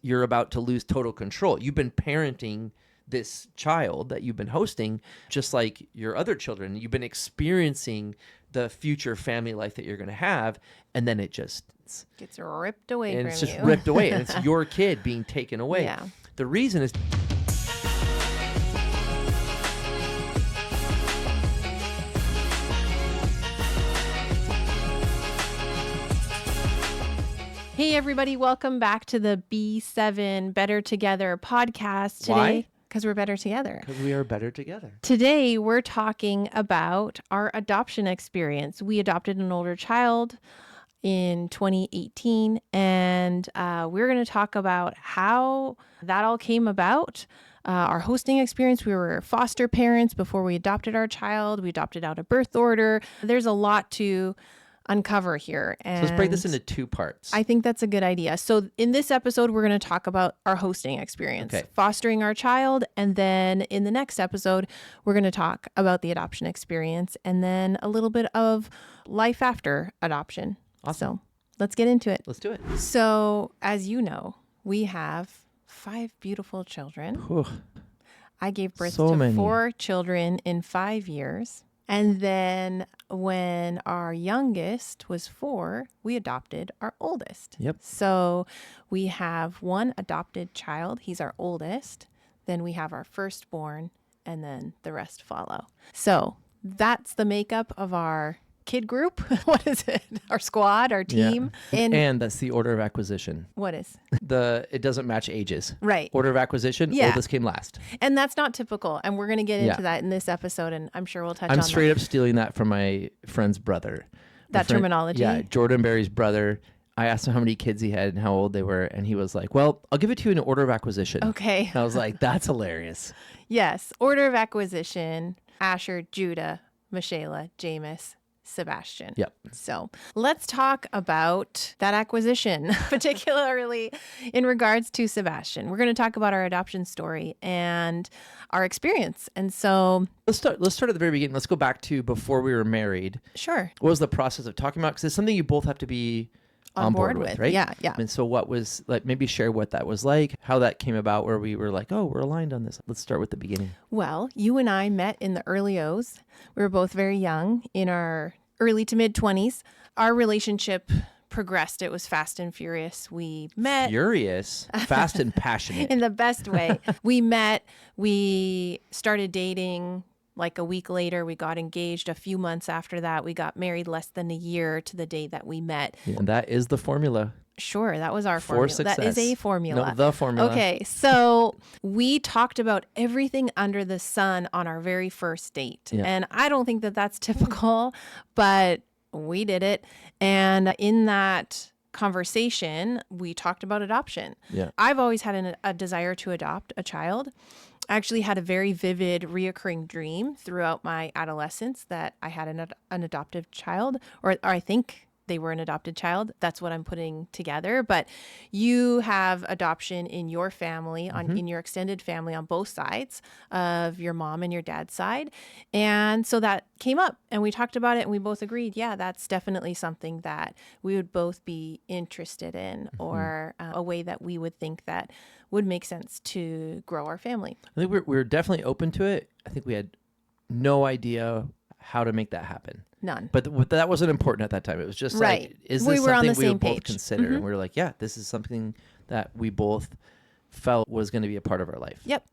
you're about to lose total control. You've been parenting this child that you've been hosting just like your other children. You've been experiencing the future family life that you're going to have, and then it just gets ripped away from you. And it's just ripped away, and it's your kid being taken away. Yeah. The reason is... Hey, everybody. Welcome back to the B7 Better Together podcast today. Why? Because we're better together. Because we are better together. Today, we're talking about our adoption experience. We adopted an older child in 2018, and we're going to talk about how that all came about. Our hosting experience. We were foster parents before we adopted our child. We adopted out of birth order. There's a lot to uncover here. And so let's break this into two parts. I think that's a good idea. So in this episode, we're going to talk about our hosting experience, fostering our child. And then in the next episode, we're going to talk about the adoption experience and then a little bit of life after adoption. Awesome. So let's get into it. Let's do it. So as you know, we have 5 beautiful children. Whew. I gave birth So to many. 4 children in 5 years. And then when our youngest was 4, we adopted our oldest. Yep. So we have one adopted child. He's our oldest. Then we have our firstborn, and then the rest follow. So that's the makeup of our kid group. What is it? Our squad, our team. Yeah. And that's the order of acquisition. What is? It doesn't match ages. Right. Order of acquisition, Yeah. oldest came last. And that's not typical. And we're going to get into that in this episode, and I'm sure we'll touch on I'm that. straight up stealing that from my friend's brother. That terminology? Yeah, Jordan Berry's brother. I asked him how many kids he had and how old they were, and he was like, well, I'll give it to you in order of acquisition. Okay. And I was like, that's hilarious. Yes. Order of acquisition: Asher, Judah, Michaela, Jameis, Sebastian. Yep. So let's talk about that acquisition, particularly in regards to Sebastian. We're going to talk about our adoption story and our experience. And so Let's start at the very beginning. Let's go back to before we were married. sure. What was the process of talking about? Because it's something you both have to be on board with, right? Yeah. And so what was, like, maybe share what that was like, how that came about, where we were like, oh, we're aligned on this. Let's start with the beginning. Well, you and I met in the early O's. We were both very young, in our early to mid 20s. Our relationship progressed. It was fast and furious. We met. Furious, fast and passionate. In the best way. We met, we started dating. Like a week later, we got engaged. A few months after that, we got married less than a year to the day that we met. And that is the formula. Sure, that was our For formula. success. That is a formula. No, the formula. Okay, so we talked about everything under the sun on our very first date. Yeah. And I don't think that that's typical, but we did it. And in that conversation, we talked about adoption. Yeah. I've always had a desire to adopt a child. I actually had a very vivid reoccurring dream throughout my adolescence that I had an adoptive child, or I think they were an adopted child. That's what I'm putting together. But you have adoption in your family, in your extended family on both sides of your mom and your dad's side. And so that came up and we talked about it and we both agreed, yeah, that's definitely something that we would both be interested in, or a way that we would think that would make sense to grow our family. I think we were definitely open to it. I think we had no idea how to make that happen. None. But that wasn't important at that time. It was just Right. like, is We this were on something the we same would both page. consider? And we were like, yeah, this is something that we both felt was going to be a part of our life. Yep.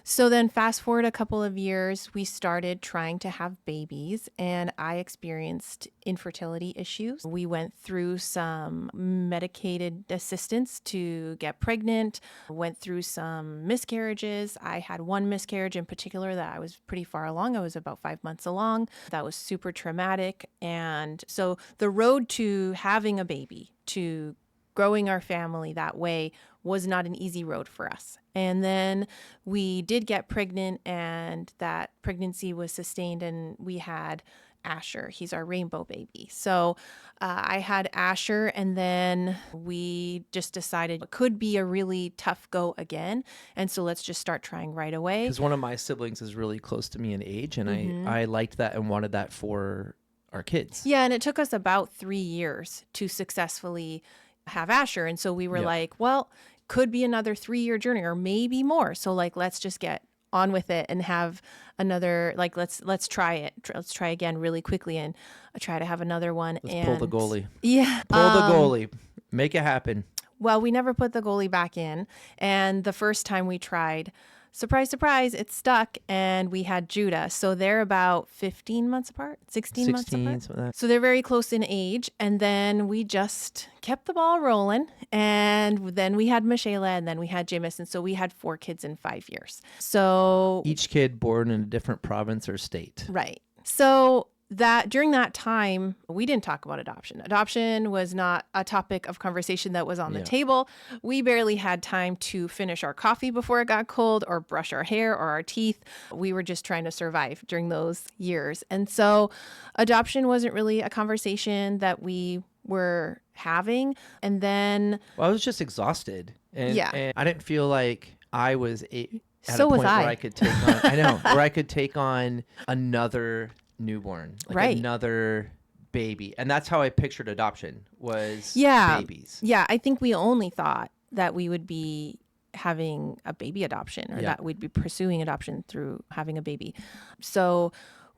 So then fast forward a couple of years, we started trying to have babies and I experienced infertility issues. We went through some medicated assistance to get pregnant, went through some miscarriages. I had one miscarriage in particular that I was pretty far along. I was about 5 months along. That was super traumatic. And so the road to having a baby, to growing our family that way, was not an easy road for us. And then we did get pregnant and that pregnancy was sustained and we had Asher. He's our rainbow baby. So I had Asher and then we just decided it could be a really tough go again. And so let's just start trying right away. Because one of my siblings is really close to me in age and I liked that and wanted that for our kids. Yeah, and it took us about 3 years to successfully have Asher. And so we were like, well, could be another 3-year journey or maybe more. So like, let's just get on with it and have another, like, let's try it. Let's try again really quickly and try to have another one. Let's pull the goalie. Yeah. Pull the goalie. Make it happen. Well, we never put the goalie back in. And the first time we tried, surprise, surprise, it stuck and we had Judah. So they're about 15 months apart, 16 months apart. Something like that. So they're very close in age. And then we just kept the ball rolling. And then we had Michaela and then we had Jameson. So we had 4 kids in 5 years. So Each kid born in a different province or state. right. So that during that time, we didn't talk about adoption. Adoption was not a topic of conversation that was on the table. We barely had time to finish our coffee before it got cold or brush our hair or our teeth. We were just trying to survive during those years. And so adoption wasn't really a conversation that we were having. And then Well, I was just exhausted. And, Yeah. and I didn't feel like I was at So a was point I. where I could take on, I know, where I could take on another newborn, like Right. another baby. And that's how I pictured adoption was Yeah. babies. Yeah, I think we only thought that we would be having a baby adoption or Yeah. that we'd be pursuing adoption through having a baby. So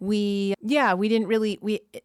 it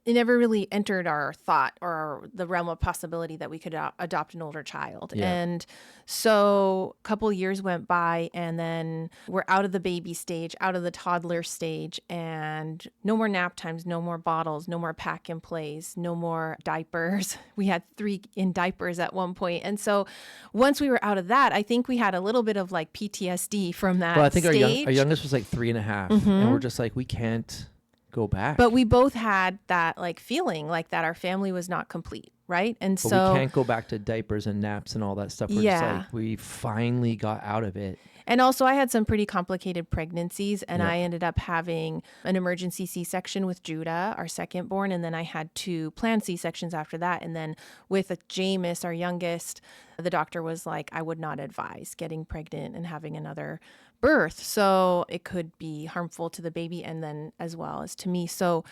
never really entered our thought or the realm of possibility that we could adopt an older child. Yeah. And so a couple years went by and then we're out of the baby stage, out of the toddler stage, and no more nap times, no more bottles, no more pack and plays, no more diapers. We had 3 in diapers at one point. And so once we were out of that, I think we had a little bit of like PTSD from that Well, I think stage. our youngest was like 3.5 and we're just like, we can't go back. But we both had that like feeling like that our family was not complete, right? And But so we can't go back to diapers and naps and all that stuff. We're just like, we finally got out of it. And also I had some pretty complicated pregnancies and Yeah. I ended up having an emergency C-section with Judah, our second born. And then I had 2 planned C-sections after that. And then with Jameis, our youngest, the doctor was like, I would not advise getting pregnant and having another birth. So it could be harmful to the baby and then as well as to me. So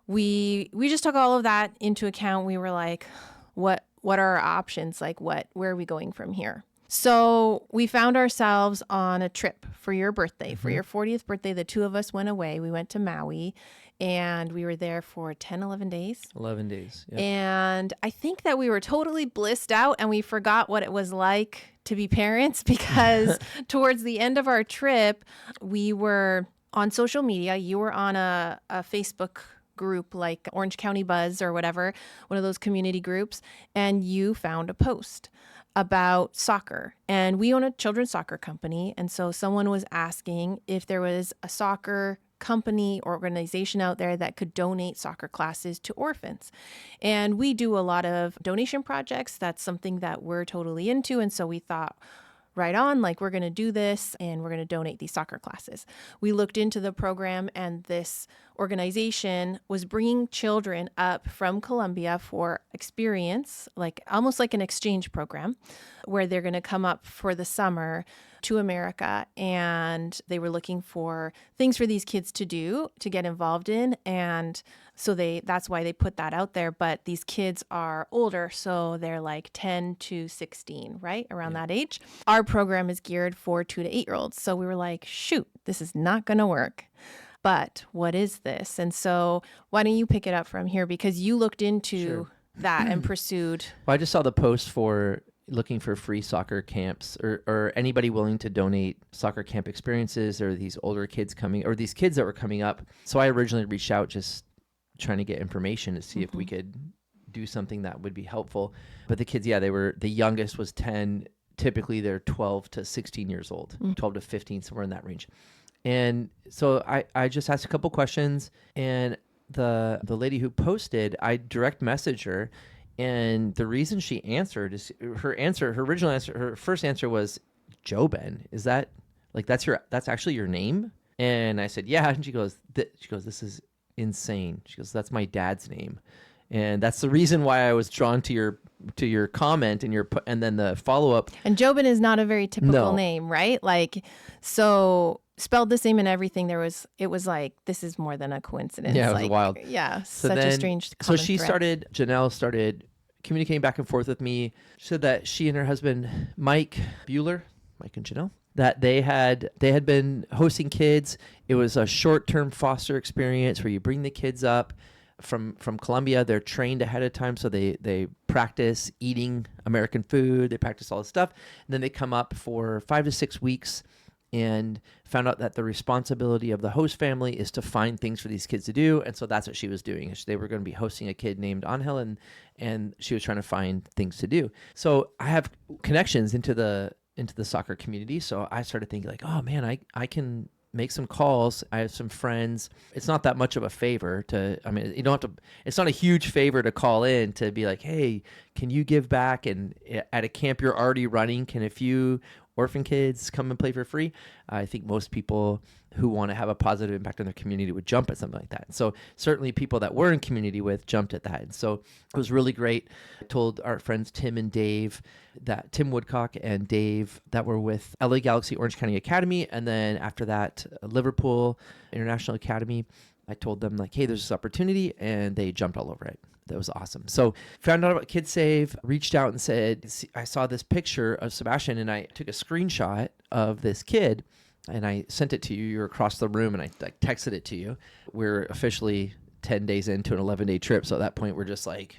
we just took all of that into account. We were like, what are our options? Like where are we going from here? So we found ourselves on a trip for your birthday, for your 40th birthday. The 2 of us went away. We went to Maui and we were there for 10, 11 days. 11 days. Yeah. And I think that we were totally blissed out and we forgot what it was like to be parents because towards the end of our trip, we were on social media. You were on a Facebook group like Orange County Buzz or whatever, one of those community groups, and you found a post about soccer. And we own a children's soccer company. And so someone was asking if there was a soccer company or organization out there that could donate soccer classes to orphans. And we do a lot of donation projects. That's something that we're totally into. And so we thought, right on, like we're going to do this and we're going to donate these soccer classes. We looked into the program and this organization was bringing children up from Colombia for experience, like almost like an exchange program where they're going to come up for the summer to America, and they were looking for things for these kids to do, to get involved in, and so that's why they put that out there. But these kids are older, so they're like 10 to 16, right? Around that age. Our program is geared for 2 to 8-year-olds. So we were like, shoot, this is not going to work. But what is this? And so why don't you pick it up from here? Because you looked into that and pursued. Well, I just saw the post for looking for free soccer camps or anybody willing to donate soccer camp experiences or these older kids coming or these kids that were coming up. So I originally reached out just trying to get information to see if we could do something that would be helpful. But the kids, the youngest was 10. Typically they're 12 to 16 years old, 12 to 15, somewhere in that range. And so I just asked a couple questions, and the lady who posted, I direct messaged her. And the reason she answered is her first answer was Joben. Is that like, that's actually your name? And I said, yeah. And she goes, this is insane. She goes, that's my dad's name. And that's the reason why I was drawn to your comment and then the follow-up. And Joben is not a very typical name, right? Like, so spelled the same and everything. It was like, this is more than a coincidence. Yeah, it was wild. Yeah, So such a strange So common thread. Janelle started communicating back and forth with me. She said that she and her husband, Mike and Janelle, that they had been hosting kids. It was a short-term foster experience where you bring the kids up from Colombia. They're trained ahead of time, so they practice eating American food. They practice all this stuff. And then they come up for 5 to 6 weeks, and found out that the responsibility of the host family is to find things for these kids to do. And so that's what she was doing. They were going to be hosting a kid named Angel, and she was trying to find things to do. So I have connections into the soccer community. So I started thinking like, oh man, I can make some calls. I have some friends. It's not that much of a favor you don't have to, it's not a huge favor to call in to be like, hey, can you give back? And at a camp you're already running, can a few orphan kids come and play for free? I think most people who want to have a positive impact on their community would jump at something like that. So certainly people that we're in community with jumped at that. And so it was really great. I told our friends Tim Woodcock and Dave that were with LA Galaxy Orange County Academy. And then after that, Liverpool International Academy, I told them like, hey, there's this opportunity, and they jumped all over it. That was awesome. So found out about KidSave, reached out and said, I saw this picture of Sebastian, and I took a screenshot of this kid and I sent it to you. You were across the room, and I texted it to you. We're officially 10 days into an 11-day trip. So at that point, we're just like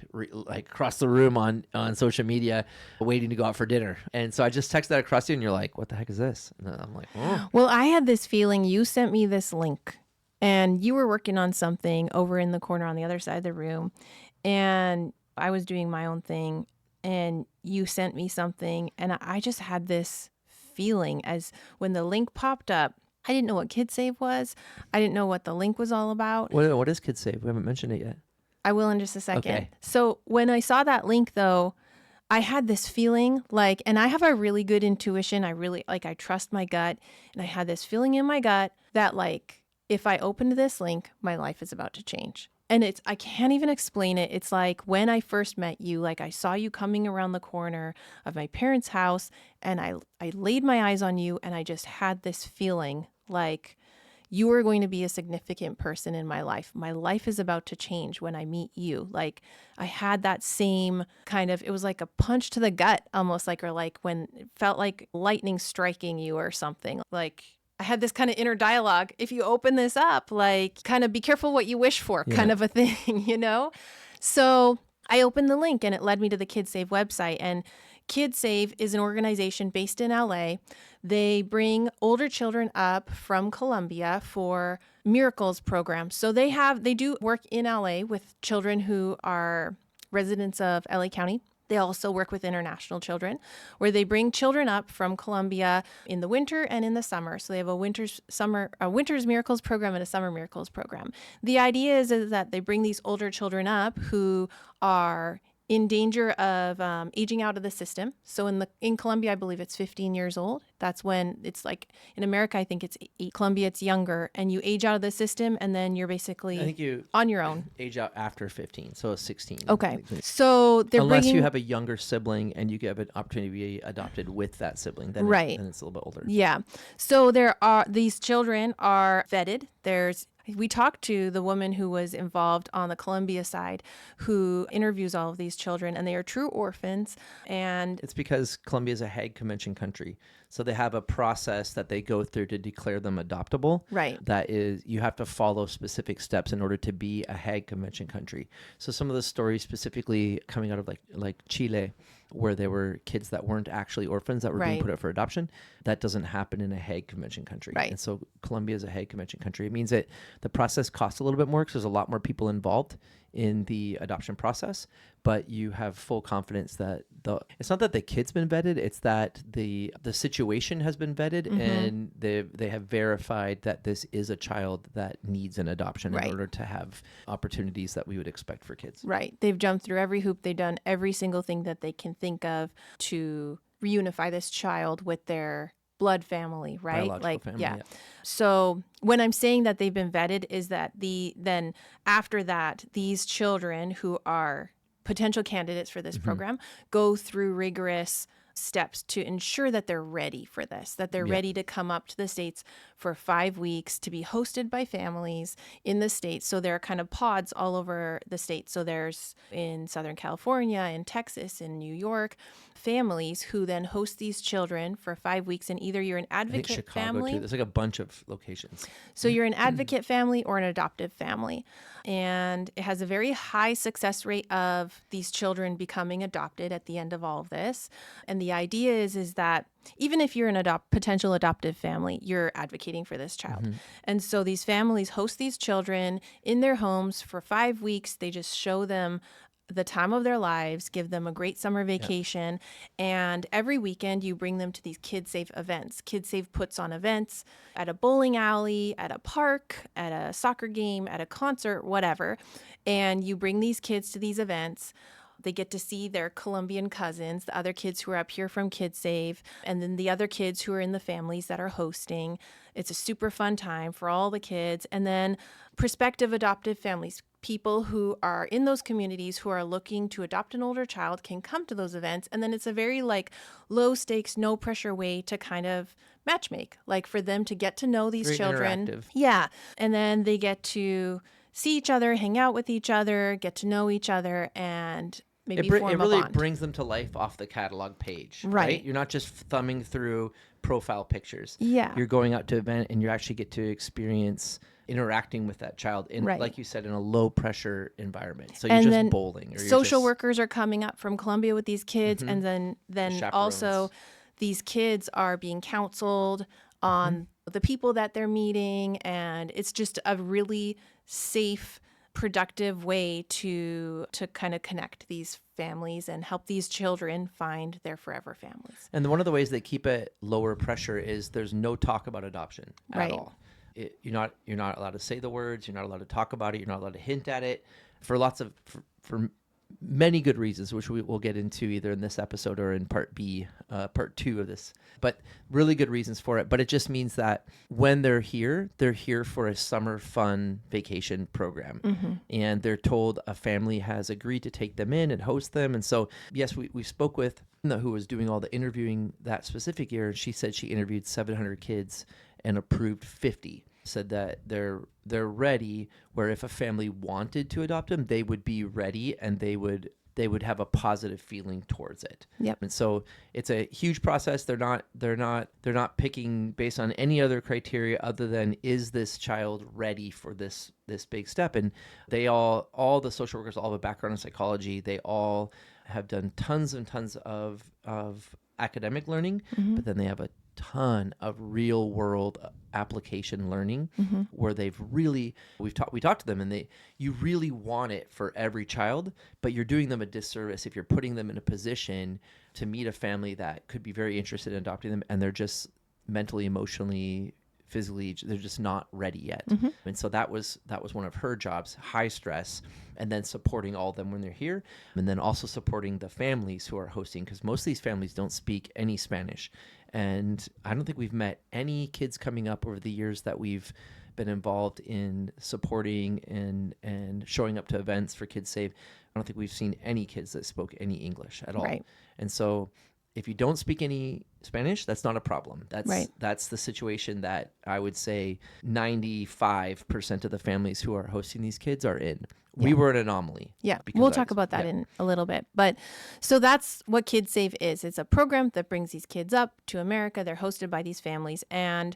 across the room on social media, waiting to go out for dinner. And so I just texted that across to you, and you're like, what the heck is this? And I'm like, oh. Well, I had this feeling. You sent me this link, and you were working on something over in the corner on the other side of the room. And I was doing my own thing, and you sent me something, and I just had this feeling as when the link popped up. I didn't know what KidSave was. I didn't know what the link was all about. What is KidSave? We haven't mentioned it yet. I will in just a second. Okay. So when I saw that link, though, I had this feeling like, and I have a really good intuition. I trust my gut, and I had this feeling in my gut that like, if I opened this link, my life is about to change. And I can't even explain it. It's like when I first met you, like I saw you coming around the corner of my parents' house, and I laid my eyes on you, and I just had this feeling like you are going to be a significant person in my life. My life is about to change when I meet you. Like I had that same kind of, it was like a punch to the gut almost, like, or like when it felt like lightning striking you or something. Like I had this kind of inner dialogue. If you open this up, like kind of be careful what you wish for, kind of a thing, you know? So I opened the link, and it led me to the KidSave website. And KidSave is an organization based in LA. They bring older children up from Colombia for Miracles programs. So they do work in LA with children who are residents of LA County. They also work with international children, where they bring children up from Colombia in the winter and in the summer. So they have a winter's Miracles program and a summer Miracles program. The idea is that they bring these older children up who are in danger of aging out of the system. So in Colombia, I believe it's 15 years old. That's when it's like, in America, I think it's Colombia, it's younger, and you age out of the system, and then you're basically on your own. Age out after 15, so 16. Okay. So unless you have a younger sibling and you get an opportunity to be adopted with that sibling, then then it's a little bit older. Yeah. So these children are vetted. We talked to the woman who was involved on the Colombia side, who interviews all of these children, and they are true orphans. And it's because Colombia is a Hague Convention country. So they have a process that they go through to declare them adoptable. Right. That is, you have to follow specific steps in order to be a Hague Convention country. So some of the stories specifically coming out of like Chile, where there were kids that weren't actually orphans that were being put up for adoption, that doesn't happen in a Hague Convention country. Right. And so Colombia is a Hague Convention country. It means that the process costs a little bit more because there's a lot more people involved in the adoption process, but you have full confidence that it's not that the kid's been vetted, it's that the situation has been vetted, and they have verified that this is a child that needs an adoption in order to have opportunities that we would expect for kids. Right. They've jumped through every hoop. They've done every single thing that they can think of to reunify this child with their blood family, right? Biological family, yeah. So when I'm saying that they've been vetted, is that then after that, these children who are potential candidates for this program go through rigorous steps to ensure that they're ready for this, that they're ready to come up to the States for 5 weeks to be hosted by families in the States. So there are kind of pods all over the States. So there's in Southern California, in Texas, in New York, families who then host these children for 5 weeks. And either you're an I think advocate Chicago family. too. There's like a bunch of locations. So you're an advocate family or an adoptive family. And it has a very high success rate of these children becoming adopted at the end of all of this. And the idea is that even if you're an potential adoptive family, you're advocating for this child. And so these families host these children in their homes for 5 weeks. They just show them the time of their lives, give them a great summer vacation. And every weekend you bring them to these KidSave events. KidSave puts on events at a bowling alley, at a park, at a soccer game, at a concert, whatever. And you bring these kids to these events. They get to see their Colombian cousins, the other kids who are up here from KidSave, and then the other kids who are in the families that are hosting. It's a super fun time for all the kids. And then prospective adoptive families, people who are in those communities who are looking to adopt an older child can come to those events. And then it's a very low stakes, no pressure way to kind of matchmake, for them to get to know these Very children. interactive. Yeah. And then they get to see each other, hang out with each other, get to know each other, and maybe It form really a bond. brings them to life off the catalog page, Right. You're not just thumbing through profile pictures. Yeah. You're going out to an event and you actually get to experience interacting with that child in, Right. like you said, in a low pressure environment. So you're And just then bowling. Or social workers are coming up from Colombia with these kids, and then Chaperones. also these kids are being counseled on the people that they're meeting, and it's just a really safe, productive way to kind of connect these families and help these children find their forever families. And one of the ways they keep it lower pressure is there's no talk about adoption Right. at all. You're not allowed to say the words. You're not allowed to talk about it. You're not allowed to hint at it for many good reasons, which we will get into either in this episode or in part 2 of this. But really good reasons for it. But it just means that when they're here for a summer fun vacation program. And they're told a family has agreed to take them in and host them. And so, yes, we spoke with who was doing all the interviewing that specific year. She said she interviewed 700 kids and approved 50. Said that they're ready, where if a family wanted to adopt them, they would be ready and they would have a positive feeling towards it. Yep. And so it's a huge process. They're not picking based on any other criteria other than, is this child ready for this big step? And they all the social workers all have a background in psychology. They all have done tons and tons of academic learning, but then they have a ton of real world application learning where we talked to them, and you really want it for every child, but you're doing them a disservice if you're putting them in a position to meet a family that could be very interested in adopting them, and they're just mentally, emotionally, physically, they're just not ready yet. And so that was one of her jobs, high stress, and then supporting all of them when they're here, and then also supporting the families who are hosting, because most of these families don't speak any Spanish. And I don't think we've met any kids coming up over the years that we've been involved in supporting and showing up to events for KidSave. I don't think we've seen any kids that spoke any English at all. Right. And so if you don't speak any Spanish, that's not a problem. That's the situation that I would say 95% of the families who are hosting these kids are in. We were an anomaly. Yeah, we'll talk about that in a little bit. But so that's what KidSave is. It's a program that brings these kids up to America. They're hosted by these families. And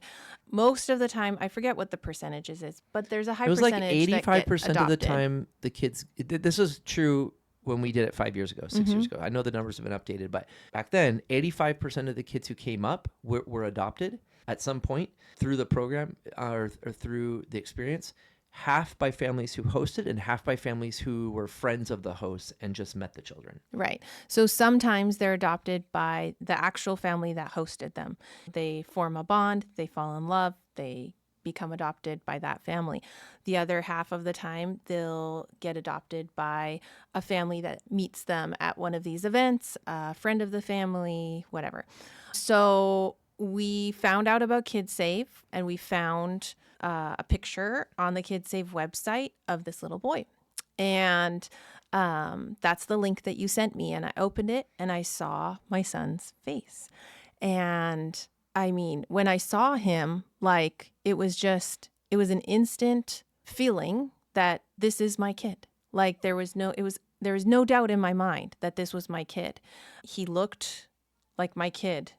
most of the time, I forget what the percentages is, but there's a high percentage. It was like 85% of the adopted. time the kids, this was true when we did it 5 years ago, 6 years ago. I know the numbers have been updated, but back then, 85% of the kids who came up were adopted at some point through the program or through the experience. Half by families who hosted and half by families who were friends of the hosts and just met the children. Right. So sometimes they're adopted by the actual family that hosted them. They form a bond, they fall in love, they become adopted by that family. The other half of the time, they'll get adopted by a family that meets them at one of these events, a friend of the family, whatever. So we found out about KidSave, and we found a picture on the KidSave website of this little boy. And that's the link that you sent me. And I opened it and I saw my son's face. And I mean, when I saw him, like, it was an instant feeling that this is my kid. Like, there was no doubt in my mind that this was my kid. He looked like my kid,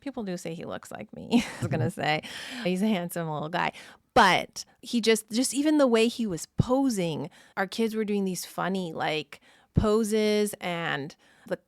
people do say he looks like me. I was going to say he's a handsome little guy. But he just even the way he was posing, our kids were doing these funny like poses, and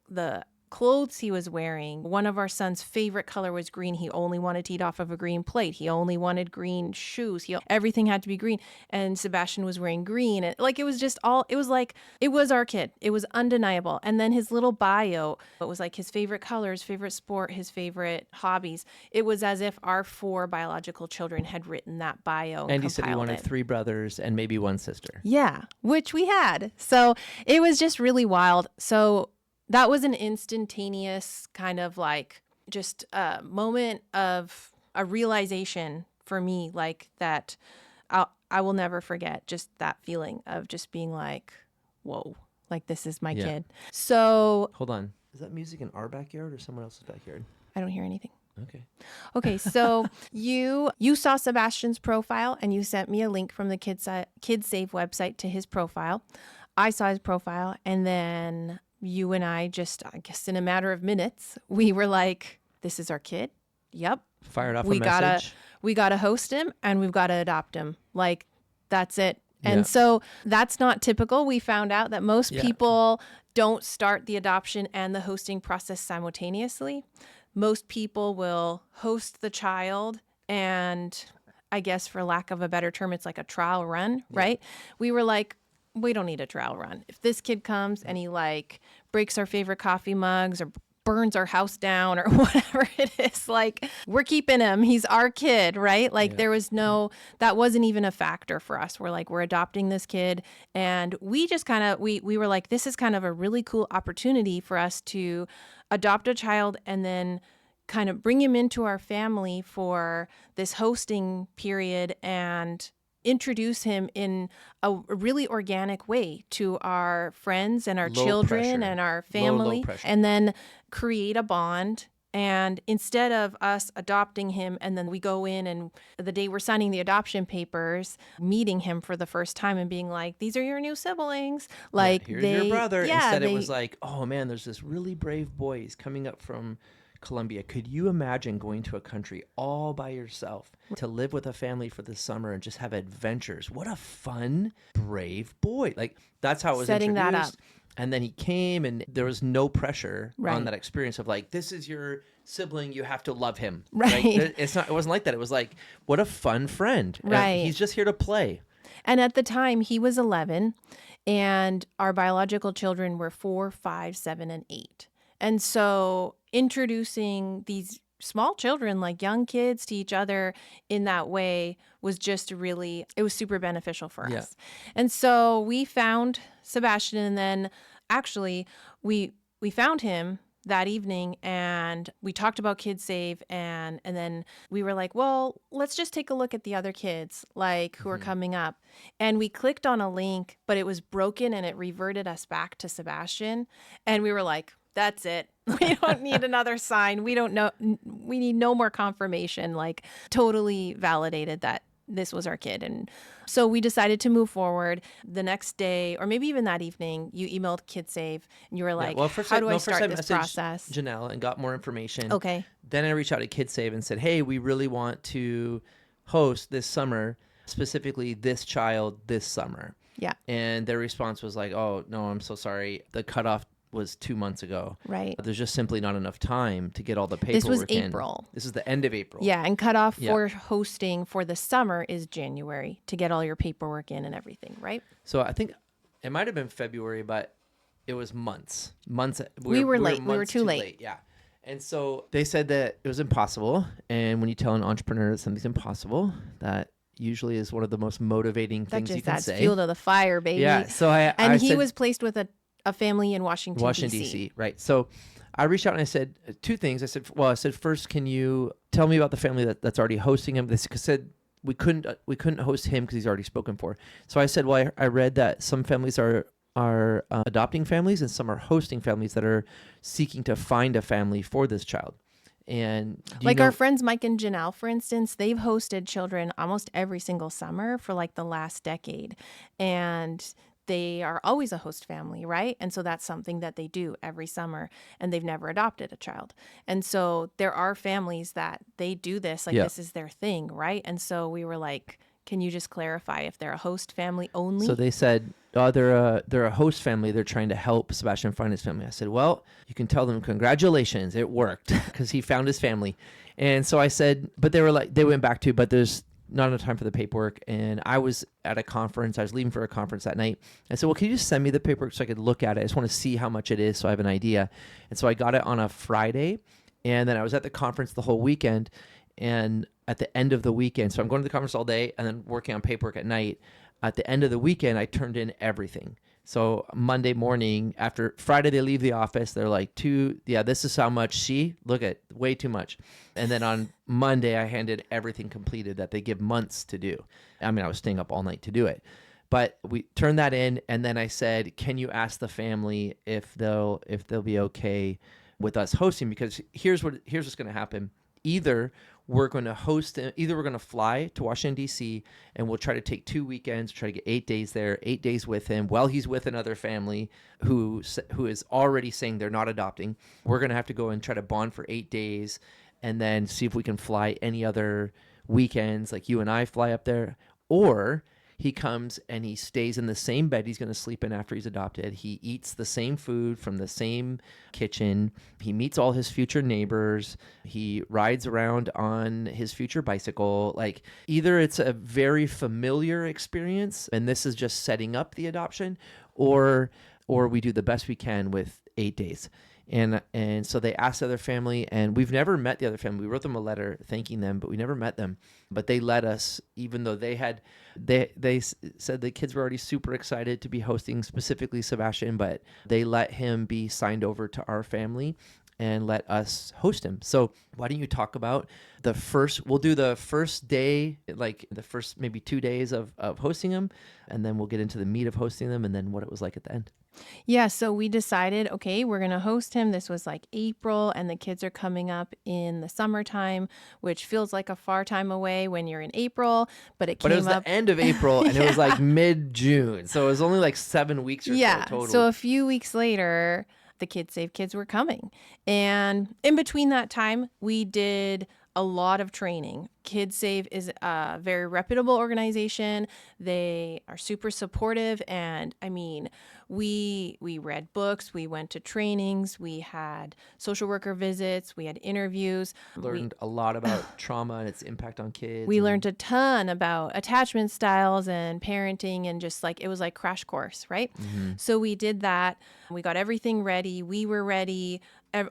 the clothes he was wearing. One of our son's favorite color was green. He only wanted to eat off of a green plate. He only wanted green shoes. Everything had to be green. And Sebastian was wearing green. It was our kid. It was undeniable. And then his little bio, it was like his favorite colors, favorite sport, his favorite hobbies. It was as if our 4 biological children had written that bio. And he said he wanted 3 brothers and maybe 1 sister. Yeah, which we had. So it was just really wild. So that was an instantaneous kind of like just a moment of a realization for me, like that I will never forget, just that feeling of just being like, whoa, like this is my kid. So hold on. Is that music in our backyard or someone else's backyard? I don't hear anything. Okay. So you saw Sebastian's profile and you sent me a link from the KidSave website to his profile. I saw his profile, and then you and I guess in a matter of minutes, we were like, this is our kid. Yep. Fired off a message. We got to host him and we've got to adopt him. Like, that's it. And so that's not typical. We found out that most people don't start the adoption and the hosting process simultaneously. Most people will host the child, and I guess for lack of a better term, it's like a trial run, right? We were like, we don't need a trial run. If this kid comes and he like breaks our favorite coffee mugs or burns our house down or whatever it is, like, we're keeping him. He's our kid, right? Like there was that wasn't even a factor for us. We're like, we're adopting this kid. And we just kind of, we were like, this is kind of a really cool opportunity for us to adopt a child and then kind of bring him into our family for this hosting period and introduce him in a really organic way to our friends and our children and our family, and then create a bond. And instead of us adopting him and then we go in and the day we're signing the adoption papers, meeting him for the first time and being like, these are your new siblings. Like, here's your brother. Instead it was like, oh man, there's this really brave boy. He's coming up from Colombia. Could you imagine going to a country all by yourself to live with a family for the summer and just have adventures? What a fun, brave boy. Like, that's how it was setting introduced. That up. And then he came and there was no pressure on that experience of like, this is your sibling, you have to love him. Right. It wasn't like that. It was like, what a fun friend. Right. He's just here to play. And at the time he was 11 and our biological children were 4, 5, 7, and 8. And so introducing these small children, like young kids, to each other in that way was just really, it was super beneficial for us. And so we found Sebastian, and then actually we found him that evening and we talked about KidSave, and then we were like, well, let's just take a look at the other kids like who are coming up. And we clicked on a link, but it was broken and it reverted us back to Sebastian. And we were like, that's it. We don't need another sign. We don't know. We need no more confirmation. Like, totally validated that this was our kid. And so we decided to move forward. The next day, or maybe even that evening, you emailed KidSave and you were like, how do I start this process? Janelle, and got more information. Okay. Then I reached out to KidSave and said, hey, we really want to host this summer, specifically this child this summer. Yeah. And their response was like, oh, no, I'm so sorry. The cutoff was 2 months ago. Right. There's just simply not enough time to get all the paperwork This was in. April. This is the end of April. Yeah, and cutoff for hosting for the summer is January to get all your paperwork in and everything, right? So I think it might have been February, but it was months. We were late. We were too late. Yeah. And so they said that it was impossible. And when you tell an entrepreneur that something's impossible, that usually is one of the most motivating things you can say. That's fuel to the fire, baby. Yeah. So he was placed with a family in Washington, D.C. Right. So I reached out and I said 2 things. I said, first, can you tell me about the family that's already hosting him? They said we couldn't host him because he's already spoken for. So I said, well, I read that some families are are adopting families, and some are hosting families that are seeking to find a family for this child. And do you Like our know? friends Mike and Janelle, for instance, they've hosted children almost every single summer for like the last decade. And they are always a host family, right? And so that's something that they do every summer, and they've never adopted a child. And so there are families that they do this, like Yeah. this is their thing, right? And so we were like, can you just clarify if they're a host family So only? they said, oh, they're a host family. They're trying to help Sebastian find his family. I said, well, you can tell them congratulations, it worked because he found his family. And so I said, but they were like, they went back to, but there's not enough time for the paperwork. And I was at a conference. I was leaving for a conference that night. I said, well, can you just send me the paperwork so I could look at it? I just want to see how much it is so I have an idea. And so I got it on a Friday. And then I was at the conference the whole weekend. And at the end of the weekend, so I'm going to the conference all day and then working on paperwork at night. At the end of the weekend, I turned in everything. So Monday morning, after Friday, they leave the office. They're like, this is how much. See, look at way too much. And then on Monday, I handed everything completed that they give months to do. I mean, I was staying up all night to do it. But we turned that in, and then I said, "Can you ask the family if they'll be okay with us hosting?" Because here's what's going to happen. Either we're going to fly to Washington, D.C., and we'll try to take 2 weekends, try to get 8 days there, 8 days with him while he's with another family who is already saying they're not adopting. We're going to have to go and try to bond for 8 days and then see if we can fly any other weekends, like you and I fly up there. Or he comes and he stays in the same bed he's going to sleep in after he's adopted. He eats the same food from the same kitchen. He meets all his future neighbors. He rides around on his future bicycle. Like, either it's a very familiar experience and this is just setting up the adoption, or we do the best we can with 8 days. And so they asked the other family, and we've never met the other family. We wrote them a letter thanking them, but we never met them. But they let us, even though they said the kids were already super excited to be hosting, specifically Sebastian, but they let him be signed over to our family and let us host him. So why don't you talk about we'll do the first day, like the first maybe 2 days of hosting him, and then we'll get into the meat of hosting them and then what it was like at the end. Yeah, so we decided, okay, we're going to host him. This was like April, and the kids are coming up in the summertime, which feels like a far time away when you're in April, but it But it was came up. the end of April, and it was Yeah. like mid-June. So it was only like 7 weeks or so Yeah. total. So a few weeks later, the KidSave kids were coming. And in between that time, we did a lot of training. KidSave is a very reputable organization. They are super supportive. And I mean, we read books, we went to trainings, we had social worker visits, we had interviews. Learned a lot about trauma and its impact on kids. We and learned a ton about attachment styles and parenting, and just like it was like crash course, right? So we did that. We got everything ready. We were ready.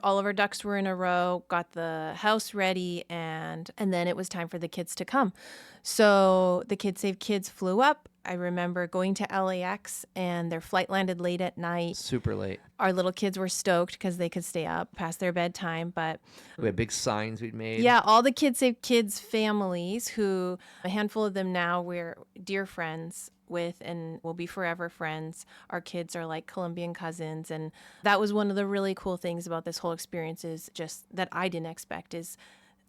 All of our ducks were in a row, got the house ready, and then it was time for the kids to come. So the KidSave kids flew up. I remember going to LAX, and their flight landed late at night. super late. Our little kids were stoked because they could stay up past their bedtime, but We had big signs we'd made. yeah, all the KidSave kids families, who a handful of them now we're dear friends with and will be forever friends. Our kids are like Colombian cousins, and that was one of the really cool things about this whole experience, is just that I didn't expect, is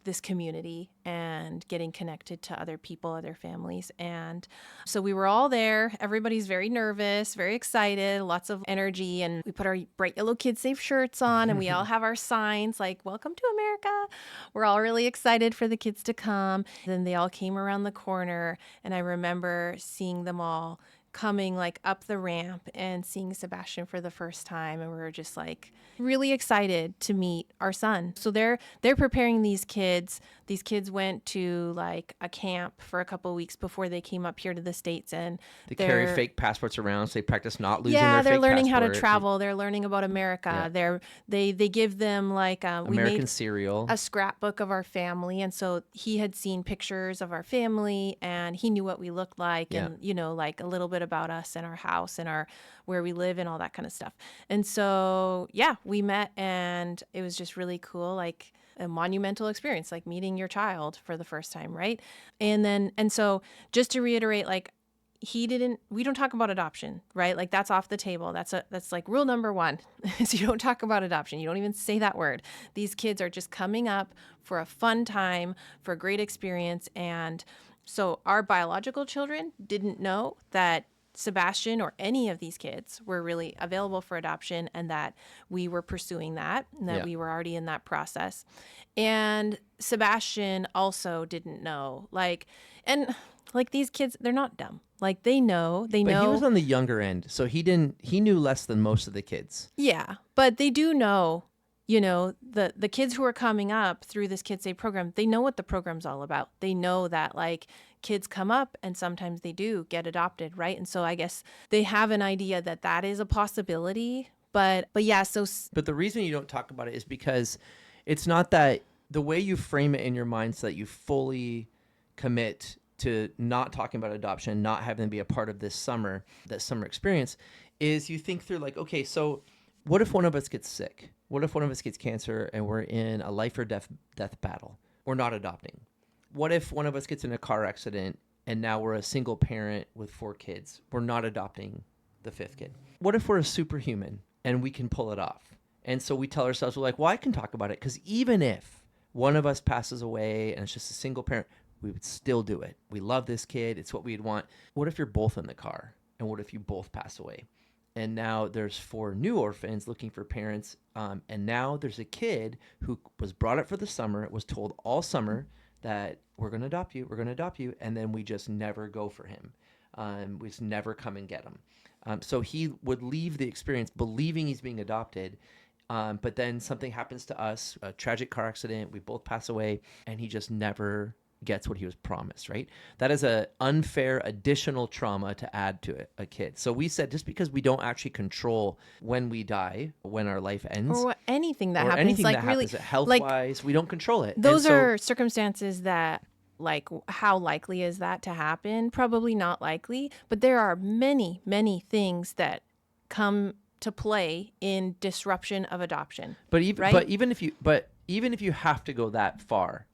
this community and getting connected to other people, other families. And so we were all there. Everybody's very nervous, very excited, lots of energy. And we put our bright yellow KidSave shirts on, and we all have our signs like, "Welcome to America." We're all really excited for the kids to come. Then they all came around the corner, and I remember seeing them all coming like up the ramp and seeing Sebastian for the first time, and we were just like really excited to meet our son. So they're preparing these kids. These kids went to like a camp for a couple of weeks before they came up here to the States, and They carry fake passports around, so they practice not losing yeah, their they're fake learning how to passport. travel. They're learning about America. Yeah. They give them like we American made cereal. a scrapbook of our family, and so he had seen pictures of our family, and he knew what we looked like, Yeah. and like a little bit about us and our house and our where we live and all that kind of stuff. And so yeah, we met, and it was just really cool, like a monumental experience, like meeting your child for the first time, right? And so just to reiterate, like, we don't talk about adoption, right? Like that's off the table. That's like rule number one is you don't talk about adoption. You don't even say that word. These kids are just coming up for a fun time, for a great experience. And so our biological children didn't know that Sebastian or any of these kids were really available for adoption, and that we were pursuing that, and that Yeah. we were already in that process. And Sebastian also didn't know, and these kids, they're not dumb. Like they know. But he was on the younger end, so he knew less than most of the kids. Yeah, but they do know, the kids who are coming up through this KidSave program, they know what the program's all about. They know that like kids come up and sometimes they do get adopted, right? And so I guess they have an idea that that is a possibility. But yeah, But the reason you don't talk about it is because it's not that the way you frame it in your mind so that you fully commit to not talking about adoption, not having them be a part of that summer experience, is you think through like, okay, so what if one of us gets sick? What if one of us gets cancer and we're in a life or death battle? We're not adopting. What if one of us gets in a car accident and now we're a single parent with 4 kids? We're not adopting the 5th kid. What if we're a superhuman and we can pull it off? And so we tell ourselves, we're like, well, I can talk about it because even if one of us passes away and it's just a single parent, we would still do it. We love this kid. It's what we'd want. What if you're both in the car? And what if you both pass away? And now there's 4 new orphans looking for parents. And now there's a kid who was brought up for the summer, was told all summer that we're going to adopt you, and then we just never go for him. We just never come and get him. So he would leave the experience believing he's being adopted, but then something happens to us, a tragic car accident, we both pass away, and he just never gets what he was promised, right? That is an unfair additional trauma to add to a kid. So we said just because we don't actually control when we die, when our life ends, or anything that or happens, anything like that really, happens health-wise, we don't control it. those are circumstances that, like, how likely is that to happen? Probably not likely, but there are many, many things that come to play in disruption of adoption. But even right? even if you have to go that far,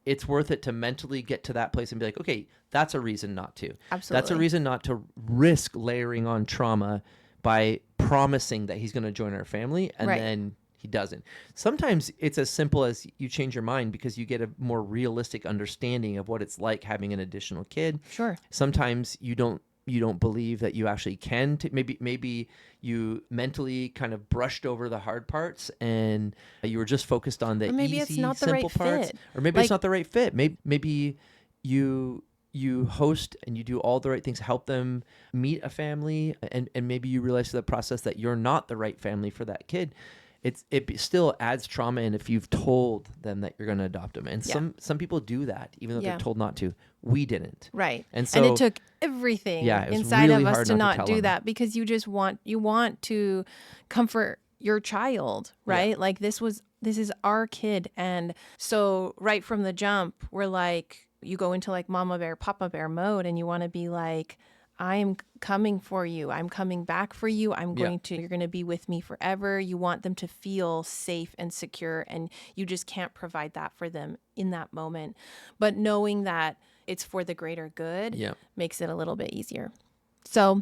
it's worth it to mentally get to that place and be like, okay, that's a reason not to. Absolutely. That's a reason not to risk layering on trauma by promising that he's going to join our family and Right. then he doesn't. Sometimes it's as simple as you change your mind because you get a more realistic understanding of what it's like having an additional kid. Sure. Sometimes you don't believe that you actually can. Maybe you mentally kind of brushed over the hard parts and you were just focused on the maybe easy, it's not the simple right parts. fit. Or maybe it's not the right fit. Maybe you host and you do all the right things, help them meet a family, and maybe you realize through the process that you're not the right family for that kid. It still adds trauma in if you've told them that you're going to adopt them. And some people do that, even though they're told not to. We didn't. Right. And so it took everything it was inside really of us hard to not to not tell do them. that, because you want to comfort your child, right? Yeah. Like this is our kid. And so right from the jump, we're like, you go into like mama bear, papa bear mode, and you want to be like, I'm coming for you. I'm coming back for you. You're going to be with me forever. You want them to feel safe and secure, and you just can't provide that for them in that moment. But knowing that it's for the greater good makes it a little bit easier. So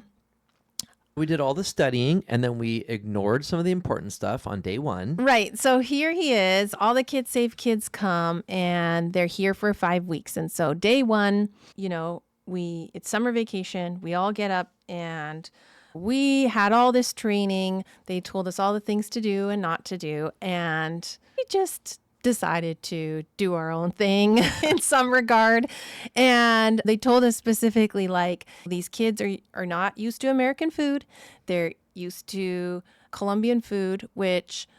we did all the studying and then we ignored some of the important stuff on day 1. Right. So here he is. All the KidSave kids come and they're here for 5 weeks. And so day 1, it's summer vacation. We all get up and we had all this training. They told us all the things to do and not to do. And we just decided to do our own thing in some regard. And they told us specifically, like, these kids are not used to American food. They're used to Colombian food, which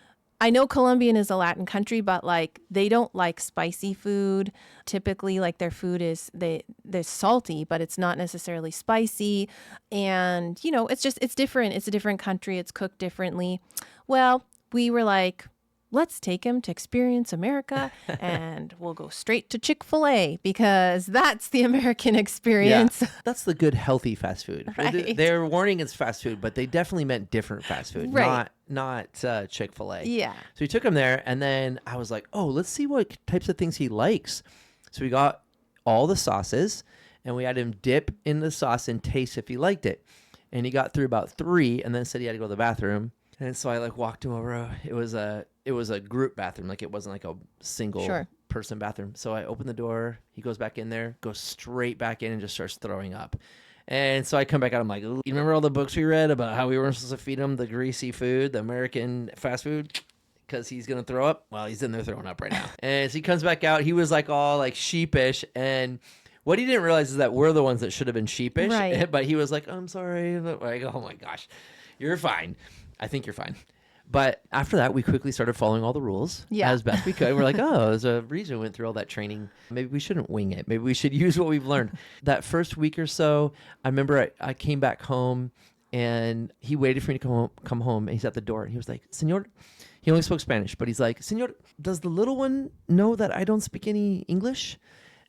I know Colombian is a Latin country, but like they don't like spicy food. Typically, like their food is they're salty, but it's not necessarily spicy. And it's different. It's a different country. It's cooked differently. Well, we were like, let's take him to experience America, and we'll go straight to Chick-fil-A because that's the American experience. Yeah, that's the good, healthy fast food. Right. They're warning it's fast food, but they definitely meant different fast food, right. not Chick-fil-A. Yeah. So we took him there, and then I was like, oh, let's see what types of things he likes. So we got all the sauces, and we had him dip in the sauce and taste if he liked it. And he got through about 3 and then said he had to go to the bathroom. And so I like walked him over. It was a group bathroom. Like it wasn't like a single person bathroom. So I opened the door. He goes back in there, goes straight back in and just starts throwing up. And so I come back out. I'm like, you remember all the books we read about how we weren't supposed to feed him the greasy food, the American fast food? Because he's going to throw up. Well, he's in there throwing up right now. And so he comes back out. He was like all like sheepish. And what he didn't realize is that we're the ones that should have been sheepish. Right. But he was like, I'm sorry. I go, oh my gosh, you're fine. I think you're fine. But after that, we quickly started following all the rules as best we could. We're like, oh, there's a reason we went through all that training. Maybe we shouldn't wing it. Maybe we should use what we've learned. That first week or so, I remember I came back home and he waited for me to come home. And he's at the door and he was like, Senor, he only spoke Spanish, but he's like, Senor, does the little one know that I don't speak any English?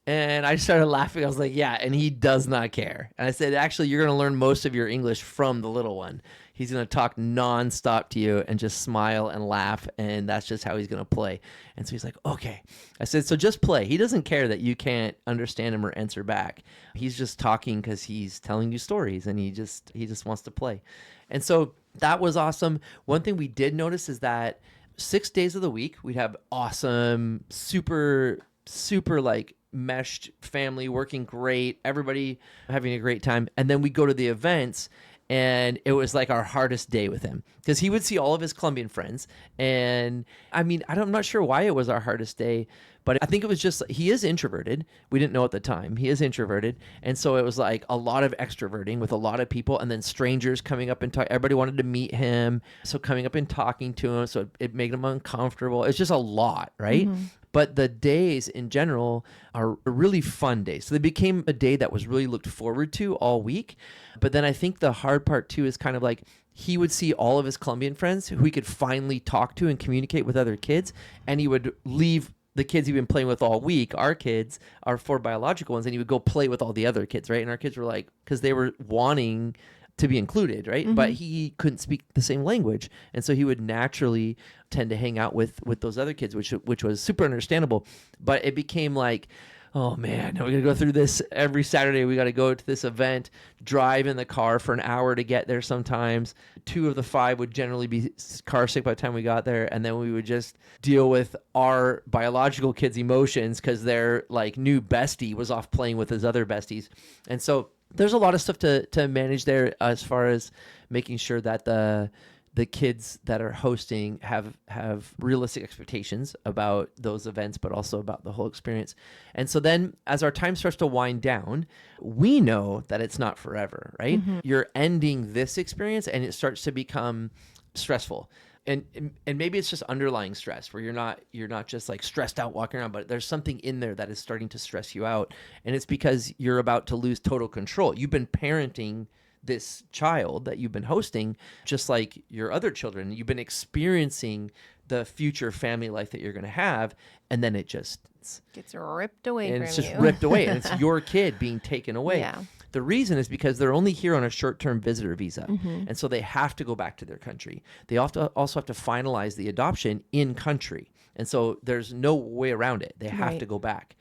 And I started laughing. I was like, yeah, and he does not care. And I said, actually, you're going to learn most of your English from the little one. He's going to talk nonstop to you and just smile and laugh, and that's just how he's going to play. And so he's like, okay. I said, so just play. He doesn't care that you can't understand him or answer back. He's just talking because he's telling you stories, and he just wants to play. And so that was awesome. One thing we did notice is that 6 days of the week, we'd have awesome, super like meshed family working great, everybody having a great time. And then we go to the events, and it was like our hardest day with him because he would see all of his Colombian friends. And I mean, I'm not sure why it was our hardest day, but I think it was just, he is introverted. We didn't know at the time. He is introverted. And so it was like a lot of extroverting with a lot of people, and then strangers coming up and talk. Everybody wanted to meet him. So coming up and talking to him. So it made him uncomfortable. It's just a lot, right? Mm-hmm. But the days in general are really fun days. So they became a day that was really looked forward to all week. But then I think the hard part too is kind of like he would see all of his Colombian friends who he could finally talk to and communicate with other kids. And he would leave the kids he'd been playing with all week, our kids, our 4 biological ones, and he would go play with all the other kids, right? And our kids were like, because they were wanting to be included, right? Mm-hmm. But he couldn't speak the same language. And so he would naturally tend to hang out with those other kids, which was super understandable. But it became like, oh man, now we got to go through this every Saturday. We got to go to this event, drive in the car for an hour to get there sometimes. 2 of the 5 would generally be car sick by the time we got there. And then we would just deal with our biological kids' emotions because their like new bestie was off playing with his other besties. And so there's a lot of stuff to manage there as far as making sure that the kids that are hosting have realistic expectations about those events, but also about the whole experience. And so then as our time starts to wind down, we know that it's not forever, right? Mm-hmm. You're ending this experience and it starts to become stressful. And maybe it's just underlying stress where you're not just like stressed out walking around, but there's something in there that is starting to stress you out. And it's because you're about to lose total control. You've been parenting this child that you've been hosting just like your other children. You've been experiencing the future family life that you're going to have, and then it just gets ripped away from you. And it's just ripped away, and it's your kid being taken away. Yeah. The reason is because they're only here on a short-term visitor visa, mm-hmm. and so they have to go back to their country. They also have to finalize the adoption in country, and so there's no way around it. They have to go back.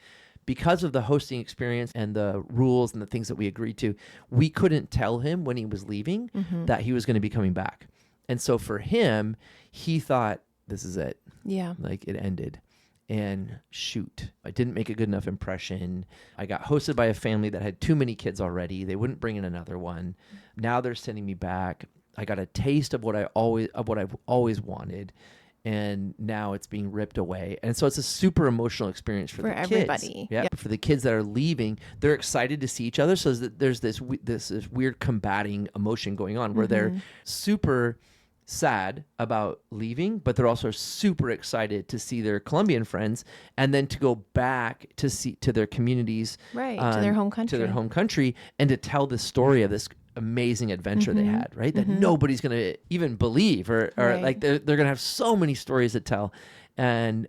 Because of the hosting experience and the rules and the things that we agreed to, we couldn't tell him when he was leaving mm-hmm. that he was going to be coming back. And so for him, he thought, this is it. Yeah. Like it ended. And shoot, I didn't make a good enough impression. I got hosted by a family that had too many kids already. They wouldn't bring in another one. Now they're sending me back. I got a taste of what I've always wanted. And now it's being ripped away. And so it's a super emotional experience for the kids. For everybody. Yeah. For the kids that are leaving, they're excited to see each other. So there's this weird combating emotion going on where mm-hmm. they're super sad about leaving, but they're also super excited to see their Colombian friends and then to go back to their communities. Right, to their home country. To their home country and to tell the story of this amazing adventure mm-hmm. they had, right? That mm-hmm. nobody's going to even believe or right. like they're going to have so many stories to tell. And